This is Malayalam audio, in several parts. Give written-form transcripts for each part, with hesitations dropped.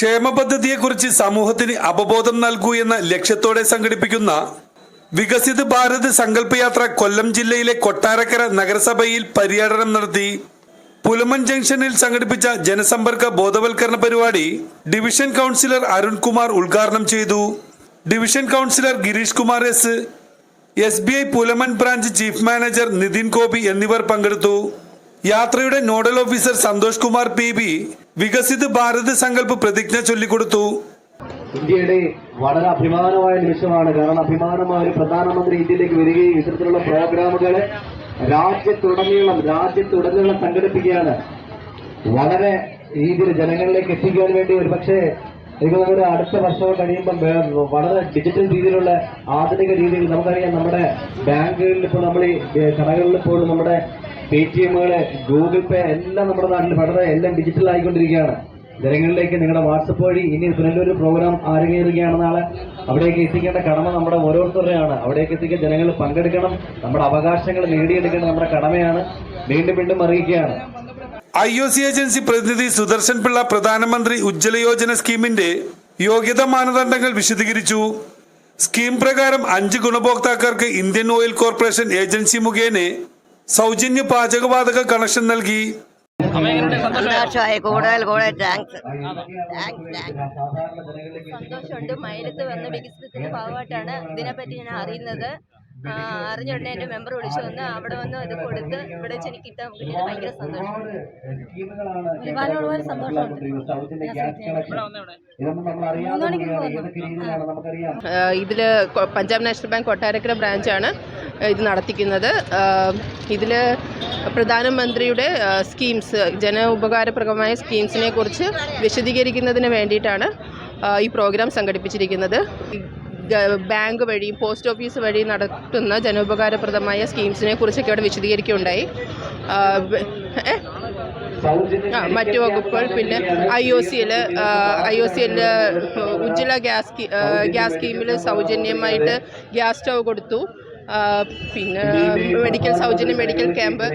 ക്ഷേമ പദ്ധതിയെക്കുറിച്ച് സമൂഹത്തിന് അവബോധം നൽകൂ എന്ന ലക്ഷ്യത്തോടെ സംഘടിപ്പിക്കുന്ന വികസിത് ഭാരത് സങ്കല്പയാത്ര കൊല്ലം ജില്ലയിലെ കൊട്ടാരക്കര നഗരസഭയിൽ പര്യടനം നടത്തി. പുലമൺ ജംഗ്ഷനിൽ സംഘടിപ്പിച്ച ജനസമ്പർക്ക ബോധവൽക്കരണ പരിപാടി ഡിവിഷൻ കൗൺസിലർ അരുൺകുമാർ ഉദ്ഘാടനം ചെയ്തു. Division councillor Girish Kumar S, SBI Pulamon branch chief manager Nithin Gopi എന്നിവർ പങ്കെടുത്തു. യാത്രയുടെ nodal officer Santhosh Kumar PB Viksit Bharat Sankalp പ്രതിജ്ഞ ചൊല്ലിക്കൊടുത്തു. ഇന്ത്യയുടെ വളരെ അഭിമാനമായ നിമിഷമാണ്. കാരണം അഭിമാനമായ ഒരു പ്രധാനമന്ത്രി ഇന്ത്യയിലേക്ക് വരികയും ഇത്തരത്തിലുള്ള പ്രോഗ്രാമുകൾ രാജ്യത്തുടനീളം സംഘടിപ്പിക്കുകയാണ്. വളരെ രീതിയിൽ ജനങ്ങളിലേക്ക് എത്തിക്കാൻ വേണ്ടി ഒരുപക്ഷെ എനിക്ക് അടുത്ത വർഷം കഴിയുമ്പോൾ വളരെ ഡിജിറ്റൽ രീതിയിലുള്ള ആധുനിക രീതിയിൽ നമുക്കറിയാം. നമ്മുടെ ബാങ്കുകളിൽ ഇപ്പോൾ നമ്മൾ ഈ കടകളിൽ പോലും നമ്മുടെ പേടിഎമ്മുകള്, ഗൂഗിൾ പേ എല്ലാം നമ്മുടെ നാട്ടിൽ വളരെ എല്ലാം ഡിജിറ്റൽ ആയിക്കൊണ്ടിരിക്കുകയാണ്. ജനങ്ങളിലേക്ക് നിങ്ങളുടെ വാട്സപ്പ് വഴി ഇനി പുനലൊരു പ്രോഗ്രാം ആരംഭിക്കുകയാണ് നാളെ. അവിടേക്ക് എത്തിക്കേണ്ട കടമ നമ്മുടെ ഓരോരുത്തരുടെയാണ്. അവിടേക്ക് എത്തിക്കാൻ ജനങ്ങൾ പങ്കെടുക്കണം. നമ്മുടെ അവകാശങ്ങൾ നേടിയെടുക്കേണ്ട നമ്മുടെ കടമയാണ്. വീണ്ടും വീണ്ടും അറിയിക്കുകയാണ്. IOC ഏജൻസി പ്രതിനിധി സുദർശൻ പിള്ള പ്രധാനമന്ത്രി ഉജ്ജ്വല യോജന സ്കീമിന്റെ യോഗ്യതാ മാനദണ്ഡങ്ങൾ വിശദീകരിച്ചു. സ്കീം പ്രകാരം 5 ഗുണഭോക്താക്കൾക്ക് ഇന്ത്യൻ ഓയിൽ കോർപ്പറേഷൻ ഏജൻസി മുഖേന സൗജന്യ പാചകവാതക കണക്ഷൻ നൽകി. സന്തോഷമുണ്ട്. മൈലത്ത് വന്ന വികസനത്തിന്റെ ഭാഗമായിട്ടാണ് ഇതിനെപ്പറ്റി ഞാൻ അറിയുന്നത്. അറിഞ്ഞുകൊണ്ട് എൻ്റെ മെമ്പർ വിളിച്ചു വന്ന് അവിടെ വന്ന് അത് കൊടുത്ത് ഇവിടെ വെച്ച് എനിക്ക് കിട്ടാൻ ഭയങ്കര സന്തോഷമുണ്ട്. ഇതില് പഞ്ചാബ് നാഷണൽ ബാങ്ക് കൊട്ടാരക്കര ബ്രാഞ്ചാണ് ഇത് നടത്തിക്കുന്നത്. ഇതിൽ പ്രധാനമന്ത്രിയുടെ സ്കീംസ്, ജന ഉപകാരപ്രദമായ സ്കീംസിനെ കുറിച്ച് വിശദീകരിക്കുന്നതിന് വേണ്ടിയിട്ടാണ് ഈ പ്രോഗ്രാം സംഘടിപ്പിച്ചിരിക്കുന്നത്. ബാങ്ക് വഴി, പോസ്റ്റ് ഓഫീസ് വഴി നടത്തുന്ന ജനോപകാരപ്രദമായ സ്കീംസിനെ കുറിച്ചൊക്കെ അവിടെ വിശദീകരിക്കുകയുണ്ടായി. മറ്റു വകുപ്പുകൾ, പിന്നെ IOC ഉജ്ജ്വല ഗ്യാസ് സ്കീമിൽ സൗജന്യമായിട്ട് ഗ്യാസ് സ്റ്റവ് കൊടുത്തു. പിന്നെ സൗജന്യ മെഡിക്കൽ ക്യാമ്പ്,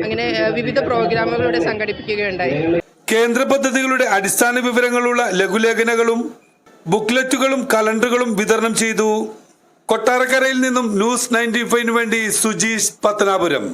അങ്ങനെ വിവിധ പ്രോഗ്രാമുകളുടെ സംഘടിപ്പിക്കുകയുണ്ടായി. കേന്ദ്ര പദ്ധതികളുടെ അടിസ്ഥാന വിവരങ്ങളുള്ള ലഘുലേഖനങ്ങളും ബുക്ക്ലെറ്റുകളും കലണ്ടറുകളും വിതരണം ചെയ്തു. കൊട്ടാരക്കരയിൽ നിന്നും ന്യൂസ് 95 വേണ്ടി സുജീഷ് പത്തനാപുരം.